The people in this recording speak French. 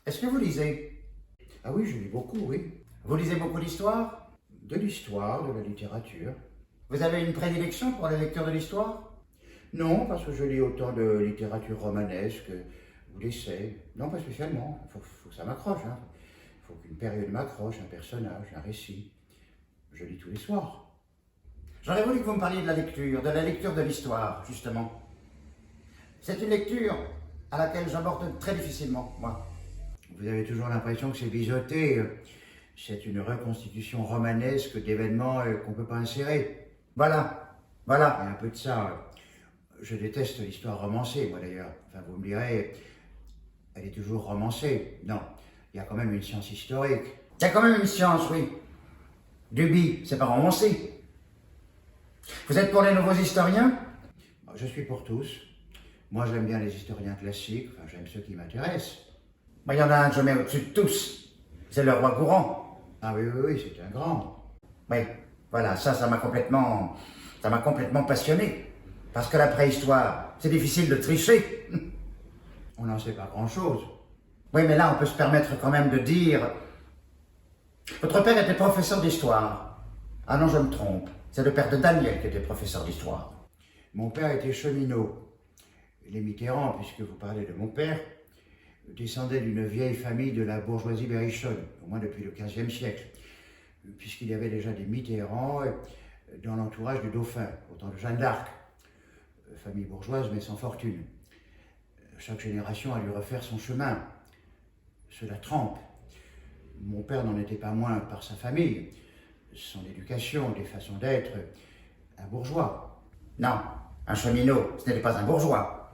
Est-ce que vous lisez? Ah oui, je lis beaucoup, oui. Vous lisez beaucoup d'histoire? De l'histoire, de la littérature. Vous avez une prédilection pour la lecture de l'histoire? Non, parce que je lis autant de littérature romanesque ou d'essais. Non, pas spécialement. Il faut que ça m'accroche. Il faut qu'une période m'accroche, un personnage, un récit. Je lis tous les soirs. J'aurais voulu que vous me parliez de la lecture de l'histoire, justement. C'est une lecture à laquelle j'aborde très difficilement, moi. Vous avez toujours l'impression que c'est biseauté. C'est une reconstitution romanesque d'événements qu'on ne peut pas insérer. Voilà, Il y a voilà. un peu de ça. Je déteste l'histoire romancée, moi d'ailleurs. Enfin, vous me direz, elle est toujours romancée. Non, il y a quand même une science historique. Il y a quand même une science, oui. Duby, c'est pas romancé. Vous êtes pour les nouveaux historiens? Je suis pour tous. Moi, j'aime bien les historiens classiques. Enfin, j'aime ceux qui m'intéressent. Il y en a un que je mets au-dessus de tous. C'est le roi courant. Ah oui, oui, oui, c'est un grand. Oui, voilà, ça m'a complètement passionné. Parce que la préhistoire, c'est difficile de tricher. On n'en sait pas grand-chose. Oui, mais là, on peut se permettre quand même de dire... Votre père était professeur d'histoire. Ah non, je me trompe. C'est le père de Daniel qui était professeur d'histoire. Mon père était cheminot. Les Mitterrand, puisque vous parlez de mon père, descendaient d'une vieille famille de la bourgeoisie berrichonne, au moins depuis le XVe siècle, puisqu'il y avait déjà des Mitterrand dans l'entourage du dauphin, au temps de Jeanne d'Arc. Famille bourgeoise mais sans fortune. Chaque génération a dû refaire son chemin. Cela trempe. Mon père n'en était pas moins par sa famille, son éducation, des façons d'être, un bourgeois. Non, un cheminot, ce n'était pas un bourgeois.